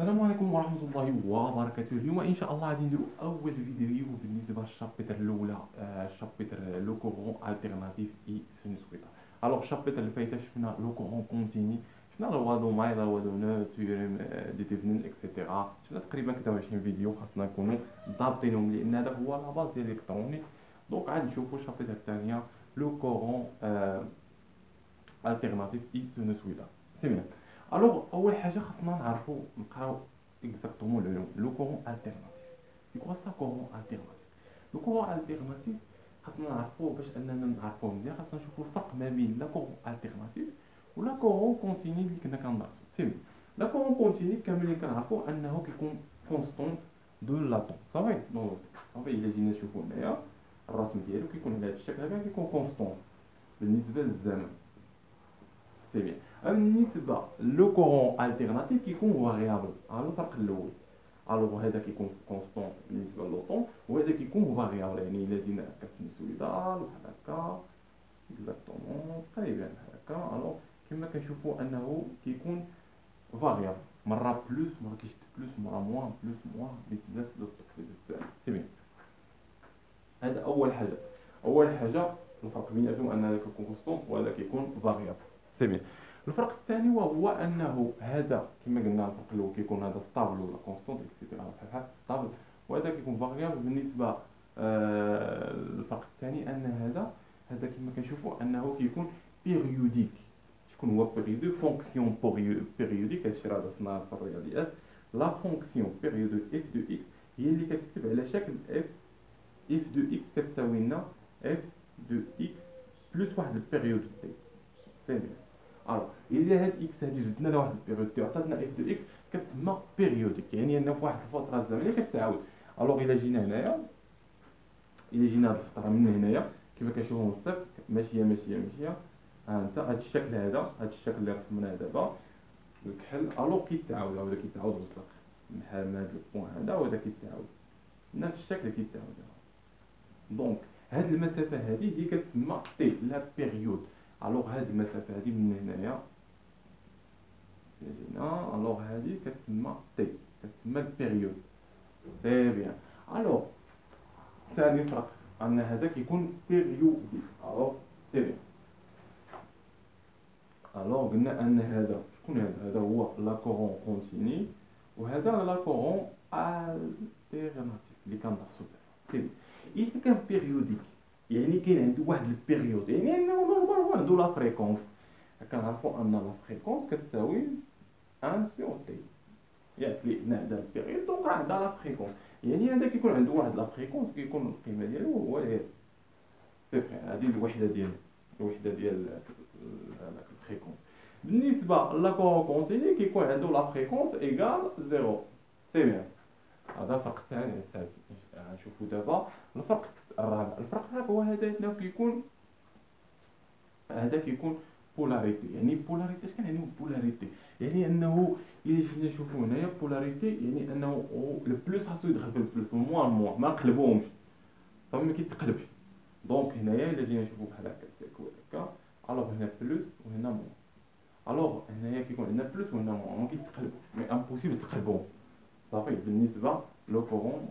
السلام عليكم ورحمة الله وبركاته. اليوم إن شاء الله غادي نديرو أول فيديو بالنسبة للشابتر الأولى، شابتر لو كورون ألتيرناتيف إي سينوسويدا. ألوغ الشابتر اللي فايت شفنا لو كورون كونتيني، شفنا لا فوا دو ماي، لا فوا دو نو، تيوريم دي ديفنين إكسيتيرا. شفنا تقريبا 23 فيديو خاصنا نكونو ضابطينهم لأن هذا هو لا باز ديال الإلكترونيك. دونك غادي نشوفو الشابتر الثانية لو كورون التيرناتيف إي سينوسويدا. سي بيان. الوغ اول حاجه خاصنا نعرفوا نقراو اكزاكتومون العلوم لو كورون التيرناتيف. سي كوا سا كورون التيرناتيف؟ لو كورون التيرناتيف خاصنا نعرفوه باش اننا نعرفوه مزيان. خاصنا نشوفوا الفرق ما بين لا كورون التيرناتيف ولا كورون كونتيني اللي كنا كندرسو. سي لا كورون كونتيني كاملين كنعرفوا انه كيكون كونستونت دو لاطون. صافي دونك صافي الا جينا نشوفوا هنايا الرسم ديالو كيكون على هذا الشكل هذا، كيكون كونستونت بالنسبه للزمن. سي بيان. بالنسبه لو كورون التيرناتيف كيكون فاريابل على الفرق الاول. الوغ هذا كيكون كونستون بالنسبه للوطون وهذا كيكون فاريابل، يعني الا جينا هكا سينوسويدال بحال هكا اكزاكتومون تقريبا بحال هكا. الوغ كما كنشوفوا انه كيكون فاريابل، مره بلوس مره كيشد بلوس مره موان بلوس موان بزاف ديال التقليد. سي بيان. هذا اول حاجه. اول حاجه الفرق بيناتهم ان هذا كيكون كونستون وهذا كيكون فاريابل. سي بيان. الفرق الثاني وهو انه هذا كما قلنا الفرق الاول كيكون هذا ستابل ولا كونستونت اكسيتيرا بحال ستابل، وهذا كيكون فاريابل. بالنسبه الفرق الثاني ان هذا كما كنشوفوا انه كيكون بيريوديك. شكون هو بيريوديك؟ فونكسيون بيريوديك. هادشي راه درسناه في الرياضيات. لا فونكسيون بيريوديك اف دو اكس هي اللي كتكتب على شكل اف دو اكس كتساوي لنا اف دو اكس بلس واحد البيريود تي. سي بيان. الوغ الا هاد اكس هادي زدنا لها واحد البيريود تي عطاتنا اف دو اكس كتسمى بيريوديك، يعني انه في واحد الفتره زمنيه كتعاود. الوغ الا جينا هنايا، الا جينا هاد الفتره من هنايا كما كنشوفوا من الصفر ماشيه ماشيه ماشيه، ها انت هاد الشكل هذا، هاد الشكل اللي رسمناه دابا الكحل، الوغ كيتعاود هذا كيتعاود بالزرق بحال من هاد البوان هذا، وهذا كيتعاود نفس الشكل كيتعاود. دونك هاد المسافه هادي هي كتسمى تي لا بيريود. الوغ هاد المسافه هادي من هنايا جينا، الوغ هادي كتسمى تي، كتسمى البيريود. سي بيان. الوغ ثاني فرق ان هذا كيكون بيريوديك. الوغ سي بيان. الوغ قلنا ان هذا شكون هذا هو لا كورون كونتيني وهذا لا كورون التيرناتيف اللي كندرسو دابا. إذا كان بيريوديك يعني كاين عنده واحد البيريود، يعني انه نورمالمون عنده لا فريكونس. كنعرفوا ان لا فريكونس كتساوي ان سور تي، ياك لأن هذا البيريود دونك راه عندها لا فريكونس، يعني هذا كيكون عنده واحد لا فريكونس كيكون القيمه ديالو هو هذا صفر. هذه الوحده ديال هذاك الفريكونس. بالنسبه لا كورون كونتيني كيكون عنده لا فريكونس ايكال زيرو. سي بيان. هذا فرق ثاني ثالث. نشوفوا دابا الفرق الرابع. الفرق الرابع هو هذا كيكون بولاريتي. يعني بولاريتي اش كنعني بولاريتي؟ يعني انه الا جينا نشوفوا هنايا بولاريتي يعني انه البلوس خاصو يدخل في البلوس والموان ما نقلبوهمش، صافي ما كيتقلبش. دونك هنايا الا جينا نشوفوا بحال هكا الوغ هنا بلوس وهنا موان، الوغ هنايا كيكون عندنا بلوس وهنا موان ما كيتقلبوش، مي امبوسيبل تقلبوهم. صافي بالنسبه لو كورون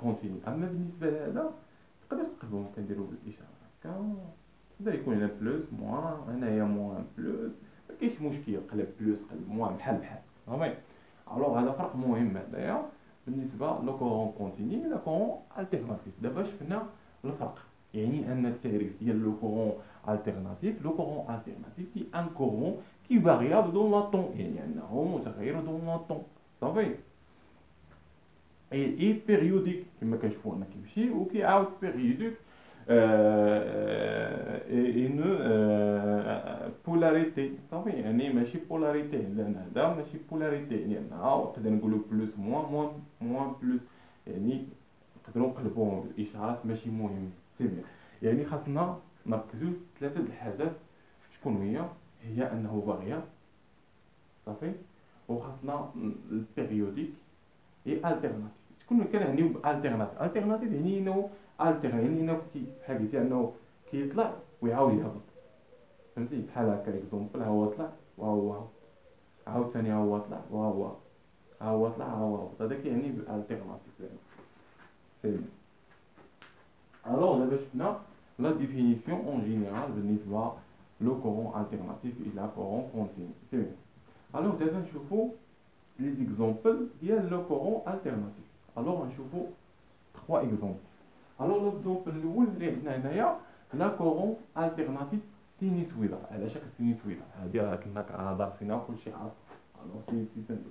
كونتيني. اما بالنسبه لهذا تقدر تقلبهم، كنديروا بالاشاره هكا، يقدر يكون هنا بلوس موان هنايا موان بلوس، ما كاينش مشكل قلب بلوس قلب موان بحال صافي. الوغ هذا فرق مهم هذايا بالنسبه لو كورون كونتيني لا كورون التيرناتيف. دابا شفنا الفرق، يعني ان التعريف ديال لو كورون التيرناتيف. لو كورون التيرناتيف سي ان كورون كي فاريابل دون لا طون، يعني انه متغير دون لا طون. صافي. اي بيريوديك كما كنشوفوا هنا كيمشي وكيعاود بيريوديك ان بولاريتي. صافي يعني ماشي بولاريتي، لان هذا ماشي بولاريتي، يعني نقدر نقولوا بلوس موان موان بلوس، يعني نقدروا نقلبوهم بالاشارات ماشي مهم. سي بيان. يعني خاصنا نركزوا ثلاثه د الحاجات. شكون هي انه فاريابل، صافي، وخاصنا البيريوديك اي التيرناتيف. شكون كنعنيو بالتيرناتيف؟ التيرناتيف يعني انه التير، يعني انه بحال قلتي انه كيطلع ويعاود يهبط، فهمتي؟ بحال هكا اكزومبل، ها هو طلع وها هو عاوتاني ها هو طلع وها هو ها هو طلع ها هو هبط، هذا كيعني بالالتيرناتيف ديالنا. سي الوغ دابا شفنا لا ديفينيسيون اون جينيرال بالنسبه لو كورون التيرناتيف الى كورون كونتينيو. سي الوغ دابا نشوفو لي زيكزامبل ديال لو كورون التيرناتيف. الوغ نشوفو 3 اكزامبل. الوغ لوكزامبل الاول اللي عندنا هنايا لا كورون التيرناتيف سينيسويدا، على شكل سينيسويدا. هادي راه كنا دارسينها كلشي عارف. الوغ سينيسويدا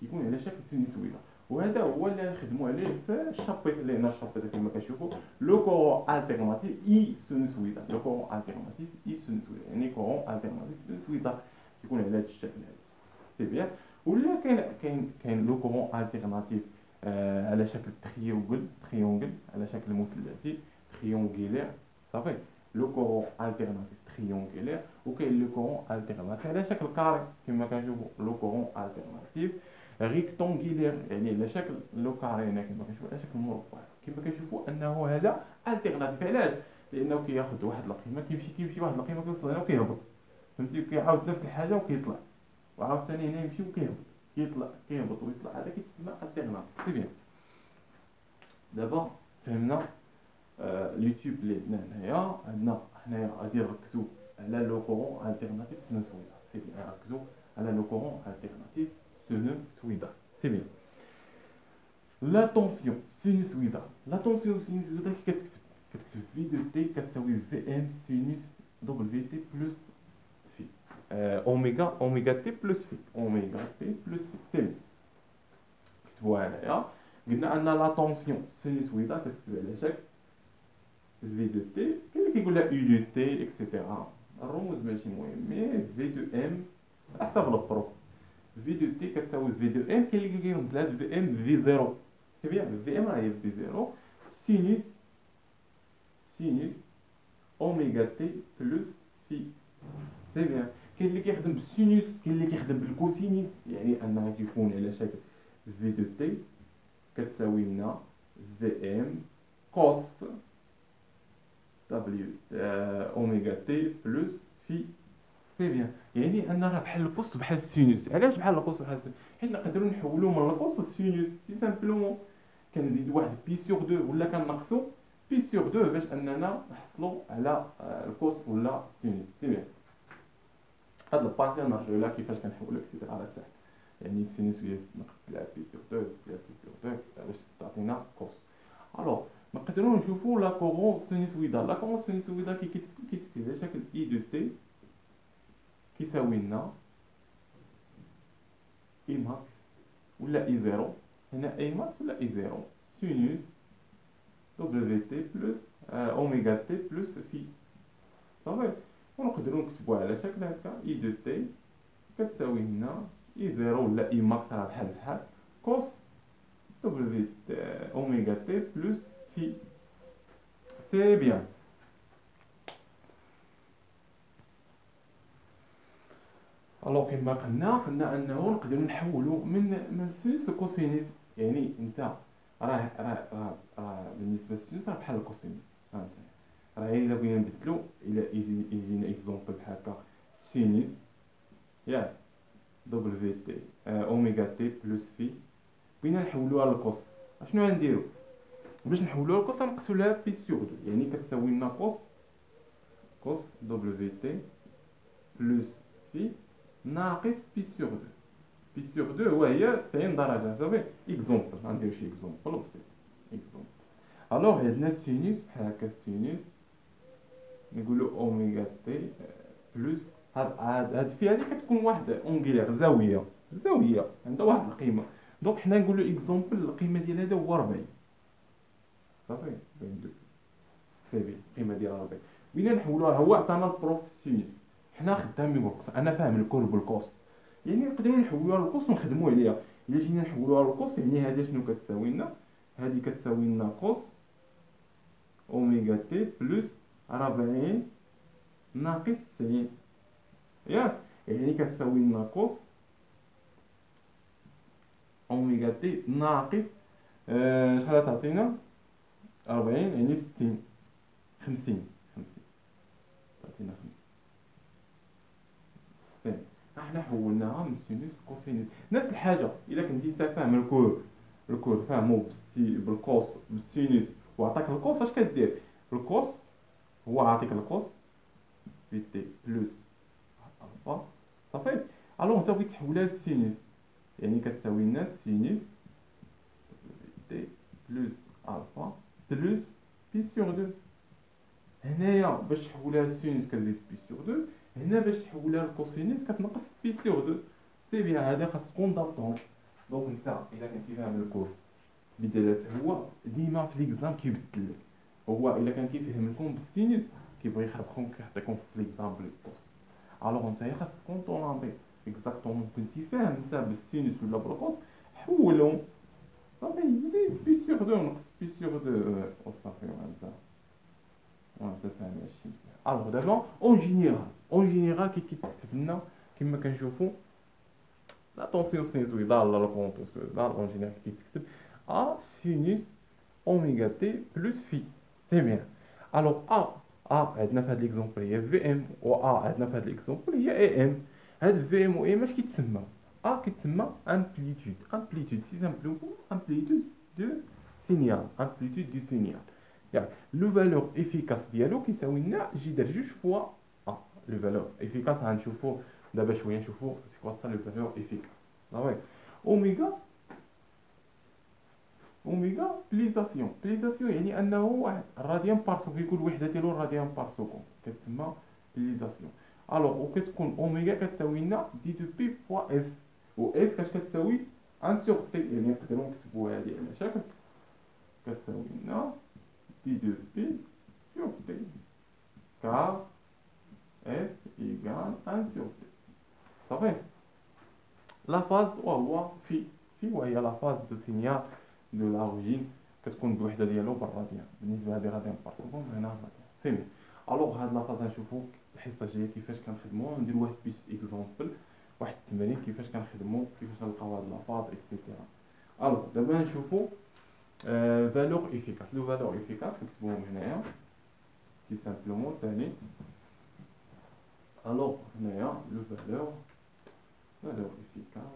كيكون على شكل سينيسويدا، وهذا هو اللي غنخدمو عليه في الشابيتر اللي هنا. الشابيتر كما كتشوفو لو كورون التيرناتيف اي سينيسويدا. لو كورون التيرناتيف اي سينيسويدا يعني كورون التيرناتيف سينيسويدا كيكون على هذا الشكل هذا. سي بيان. ولا كاين لو كورون التيرناتيف على شكل تريونغل على شكل مثلثي تريونغولير. صافي لو كورون التيرناتيف تريونغولير. وكاين لو كورون التيرناتيف على شكل كاري كما كنشوفوا لو كورون التيرناتيف ريكتونغولير يعني على شكل لو كاري هنا كما كنشوفوا على شكل مربع. كما كنشوفوا انه هذا التيرناتيف. علاش؟ لانه كياخذ واحد القيمه كيمشي واحد القيمه كيوصل هنا وكيهبط. فهمتي؟ كيعاود نفس الحاجه وكيطلع، وعاود ثاني هنا يمشي وكيهبط، كيطلع كيهبط ويطلع. هذا كيتسمى التيرناتيف. سي بيان. دابا فهمنا اليوتيوب اللي عندنا هنايا غادي نركزو على لو كورون التيرناتيف سينوسويدا. سي بيان. نركزو على لو كورون التيرناتيف سينوسويدا. سي بيان. لا طونسيون سينوسويدا. لا طونسيون سينوسويدا كتكتب في دو تي كتساوي في ام سينوس دبليو تي بلس في اوميغا تي بلس في اوميغا تي بلس في. سي بيان. كتبوها هنايا. قلنا ان لا طونسيون سينوسويدا كتكتب على شكل في دو تي. كاين اللي كيقول لها يو دو تي اكسيتيرا. الرموز ماشي مهم، مي في دو ام على حسب البروف. في دو تي كتساوي في دو ام. كاين اللي كيرمز لها في ام في زيرو. سي بيان. في ام راهي في زيرو سينوس اوميغا تي بلس في. سي بيان. كاين اللي كيخدم بالسينوس، كاين اللي كيخدم بالكوسينيس، يعني انها كيكون على شكل في دو تي كتساوي لنا في ام كوس دبليو اوميغا تي بلس في. سي بيان. يعني ان راه بحال الكوس بحال السينوس. علاش بحال الكوس بحال السينوس؟ حيت نقدروا نحولوا من الكوس للسينوس سي سامبلومون. كنزيد واحد بي سور 2 ولا كنقصوا بي سور 2 باش اننا نحصلوا على الكوس ولا السينوس. سي بيان. هاد البارتي نرجعوا لها كيفاش كنحولوا اكسيتيرا على ساهل. يعني السينوس هي نقص لها بي سور 2 بي سور 2 باش تعطينا كوس. الوغ نقدروا نشوفوا لا كورون سينوسويدا. لا كورون سينوسويدا كيتكتب على شكل اي دو تي كيساوي لنا اي ماكس ولا اي زيرو. هنا اي ماكس ولا اي زيرو سينوس دبليو تي بلس اوميغا تي بلس في. صافي. ونقدروا نكتبوها على شكل هكا اي دو تي كتساوي لنا اي زيرو ولا اي ماكس راه بحال بحال كوس دبليو اوميغا تي بلس في. سي بيان. الوغ كما قلنا انه نقدروا نحولوا من سينوس لكوسينيس. يعني انت راه بالنسبه للسينوس راه بحال الكوسينيس. راه الا بغينا نبدلو الى يجينا اكزومبل بحال هكا سينوس ياك دبليو تي اوميغا تي بلس في. بغينا نحولوها للكوس. اشنو غنديرو باش نحولوها للكوس؟ نقصوا لها بي سور 2 يعني كتساوي لنا كوس دبليو تي بلس في ناقص بي سور 2. بي سور 2 هو هي 90 درجه. صافي. اكزومبل غندير شي اكزومبل بسيط. اكزومبل. الوغ عندنا السينوس بحال هكا السينوس نقولوا اوميغا تي بلس هاد في هذه كتكون واحد اونغيلير زاويه عندها واحد القيمه. دونك حنا نقولوا اكزومبل القيمه ديال هذا هو 40. صافي. 22. صافي. القيمه ديال 40 بغينا نحولوها. هو عطانا البروف سينوس، حنا خدامين بالكوس. انا فاهم الكل بالكوس، يعني نقدروا نحولوها للكوس ونخدموا عليها. الا جينا نحولوها للكوس يعني هذه شنو كتساوي لنا؟ هذه كتساوي لنا كوس اوميغا تي بلس 40 ناقص 90 ياك. يعني كتساوي لنا كوس اوميغا تي ناقص شحال تعطينا 40 يعني 60 50 تعطينا 50. حنا حولناها من سينوس كوسينوس نفس الحاجه. الا كنتي انت فاهم الكور فاهمو بالكوس بالسينوس وعطاك الكوس، اش كدير؟ الكوس هو عاطيك الكوس في تي بلس الفا صافي. الوغ انت بغيت تحولها للسينوس، يعني كتساوي لنا سينوس تي بلس الفا بلس بي سور 2. هنايا باش تحولها للسينوس كتزيد بي سور 2، هنا باش تحولها للكوسينوس كتنقص بي سور 2. سي بيان، هذا خاص تكون ضابطهم. دونك انت الا كنتي فاهم الكور بدلات، هو ديما في ليكزام كيبدل لك. هو الا كان كيفهم لكم بالسينوس كيبغي يخربقكم كيعطيكم في ليكزامبل الكوس. الوغ نتايا خاص تكون طوناطي اكزاكتومون كنتي فاهم انت بالسينوس ولا بالكوس، حولهم صافي زيد بي سور 2 نقص بي سور 2 وصافي. وانت فاهم هادشي. الوغ دابا اون جينيرال كي كيتكتب لنا كما كنشوفو لا طونسيون سينوسويدال لا كونتوسويدال، اون جينيرال كي كيتكتب ا سينوس اوميغا تي بلس في. سي بيان. الوغ عندنا في هاد ليكزومبل هي في ام، و عندنا في هاد ليكزومبل هي اي ام. هاد في ام و اي ام اش كيتسمى؟ كيتسمى امبليتود سي سامبلومون امبليتود دو سينيال، امبليتود دو سينيال. يعني لو فالور افيكاس ديالو كيساوي لنا جي در جوج فوا لو فالور افيكاس. غنشوفو دابا شويه نشوفو سي كوا سا لو فالور افيكاس. صافي. اوميغا بليزاسيون يعني انه واحد الراديان بار سكون، كيكون الوحده ديالو الراديان بار سكون كتسمى بليزاسيون. الوغ وكتكون اوميغا كتساوي لنا دي دو بي فوا اف، و اف كاش كتساوي 1 سور تي، يعني نقدروا نكتبوا هذه على شكل كتساوي لنا دي دو بي سور تي كار اف ايكال 1 سور تي. صافي. لا فاز وهو وهي لا فاز دو سينيال دو لاوريجين كتكون بوحده ديالو بالراديان. بالنسبه لهادي راديان بار سكوند هنا راديان. سيمي. الوغ هاد لافاز غنشوفو الحصه الجايه كيفاش كنخدمو، نديرو واحد بيس اكزومبل، واحد التمارين كيفاش كنخدمو كيفاش نلقاو هاد لافاز اكسيتيرا. الوغ دابا نشوفو فالور افيكاس. لو فالور افيكاس كنكتبوهم هنايا سي سامبلومون ثاني. الوغ هنايا لو فالور افيكاس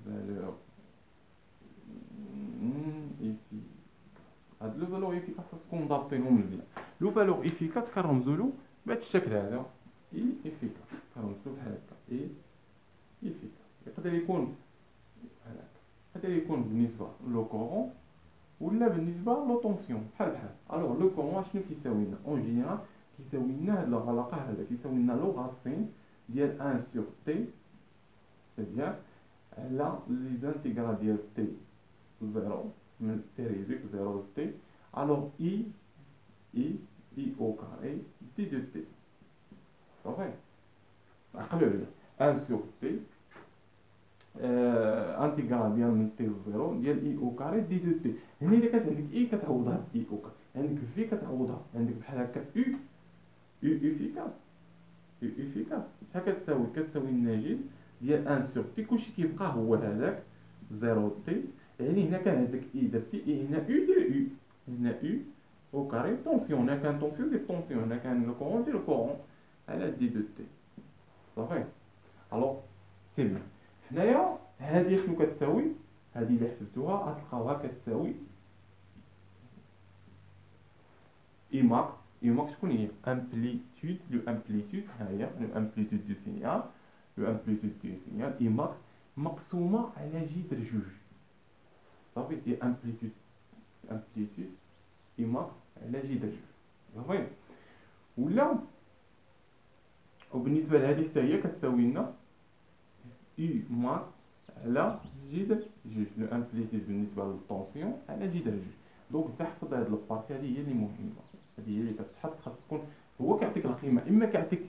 فالور هاد لو فالور افيكاس خاصكم ضابطينهم مزيان. لو فالور افيكاس كنرمزولو بهاد الشكل هذا اي افيكاس، كنرمزولو بحال هكا اي افيكاس. يقدر يكون بحال هكا، يقدر يكون بالنسبه لو كورون ولا بالنسبه لو طونسيون بحال بحال. الوغ لو كورون شنو كيساوي لنا؟ اون جينيرال كيساوي لنا هاد العلاقه هذا كيساوي لنا لو غاسين ديال 1 سور تي بيان على لي زانتيغرال ديال تي 0 من تي ريزيك 0 ل تي. الوغ اي او كاري دي دو تي. صافي. عقلوا عليا 1 سور تي انتيغرال ديال من تي ل 0 ديال اي او كاري دي دو تي. هنا الا كانت عندك اي كتعوضها اي او كاري، عندك في كتعوضها عندك بحال هكا او افيكاس. شحال كتساوي الناتج ديال 1 سور تي، كلشي كيبقى هو هذاك 0 تي. يعني هنا كان عندك اي درتي اي، هنا او دير او، هنا او كاري طونسيون، هنا كان طونسيون ديال طونسيون، هنا كان لو كورون ديال الكورون على دي دو تي. صافي. الوغ سي بيان. هنايا هادي شنو كتساوي؟ هادي اللي حسبتوها غتلقاوها كتساوي اي ماكس. اي ماكس شكون هي؟ امبليتود. لو امبليتود ها هي لو امبليتود دو سينيال، لو امبليتود دو سينيال اي ماكس مقسومه على جذر جوج. صافي. هي امبليتود اي ماكس على جذر جوج. صافي. ولا وبالنسبه لهذه حتى هي كتساوي لنا اي ماكس على جذر جوج. لو امبليتود بالنسبه للطونسيون على جذر جوج. دونك تحفظ هاد البارتي هذه هي اللي مهمه، هذه هي اللي كتحط خاص تكون. هو كيعطيك القيمه، اما كيعطيك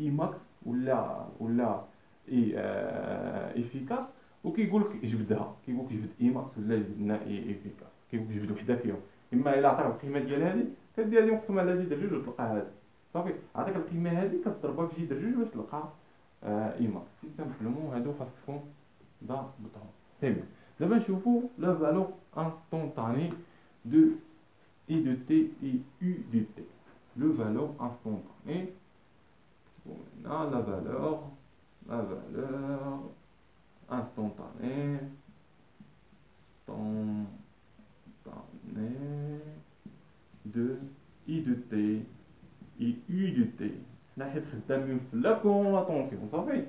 اي ماكس ولا اي افيكاس، وكيقول لك جبدها، كيقول لك جبد اي ماكس ولا جبد لنا اي افيكاس، كيقول لك جبد وحده فيهم. اما الا عطاك القيمه ديال هذه كدير هذه مقسومه على جذر جوج وتلقى هذه. صافي. عطاك القيمه هذه كتضربها في جذر جوج باش تلقى اي ماكس. سي سامبلومون هادو خاصكم ضابطهم. سي دابا نشوفوا لا فالور انستونطاني دو I de t et U de t. Le valeur instantanée. Bon, maintenant la valeur la valeur instantanée, de I de T et U de T. Là, حيت خدامين في لا كونطونسيون صافي.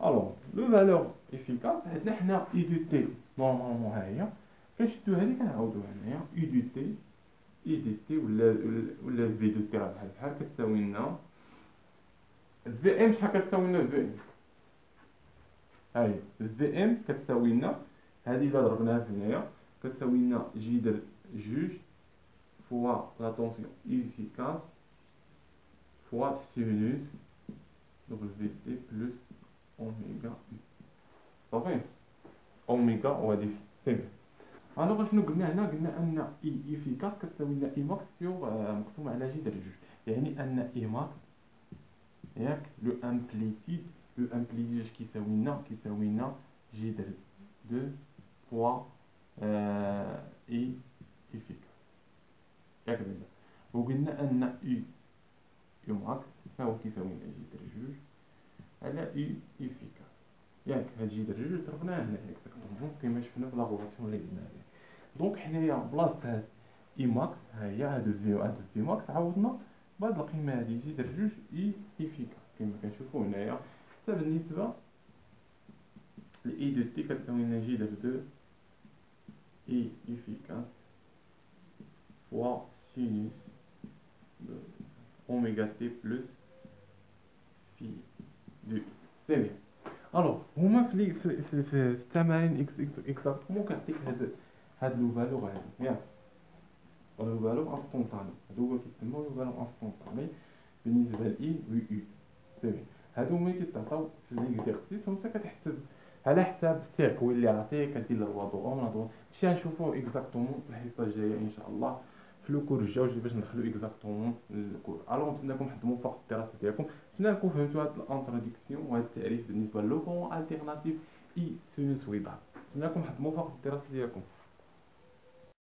الوغ لو فالور افيكاس عندنا حنا اي دو تي نورمالمون ها هي كنشدو هادي كنعاودوها هنايا اي دو تي اي دي تي ولا في دو تي راه بحال بحال كتساوي لنا في ام. شحال كتساوي لنا في ام؟ هاهي في ام كتساوي لنا هادي الا ضربناها في هنايا كتساوي لنا جي در جوج فوا لا طونسيون افيكاس فوا سينوس دبل في تي بلس اوميغا صافي. اوميغا وهادي سي بي. الوغ شنو قلنا هنا؟ قلنا ان اي افيكاس كتساوي لنا اي ماكس سيغ مقسوم على جي در جوج، يعني ان اي ماكس ياك لو امبليتيد كيساوي لنا جي در دو فوا اي افيكاس ياك دابا. وقلنا ان اي ماكس فهو كيساوي لنا جي در جوج على اي افيكاس ياك. هاد جي در جوج ضربناه هنا اكزاكتومون كيما شفنا في لا غولاسيون اللي قلنا عليها. دونك حنايا بلاصه هاد اي ماكس ها هي هادو في ماكس عوضنا بهاد القيمه هادي جي در جوج اي افيكاس كما كنشوفو هنايا. حتى بالنسبه لاي دو تي كتساوي لنا جي در دو اي افيكاس فوا سينوس اوميغا تي بلس في دو سي بيان. الوغ هما في التمارين اكزاكتومون كيعطيك هاد لو فالور هادي ياك لو فالور انستونطاني. هادو هو كيتسموا لو فالور انستونطاني بالنسبه لاي و يو سي بيان. هادو هما كيتعطاو في ليكزيرسيس وانت كتحسب على حساب السيركوي اللي عطيك كدير لا دو اون لا دو. هادشي غنشوفوه اكزاكتومون في الحصه الجايه ان شاء الله في لو كور الجاي باش ندخلو اكزاكتومون للكور. الوغ نتمنى لكم حد موفق في الدراسه ديالكم، نتمنى لكم فهمتوا هاد الانتروداكسيون وهاد التعريف بالنسبه لو كون التيرناتيف اي سينوسويدال. نتمنى لكم حد موفق في الدراسه ديالكم.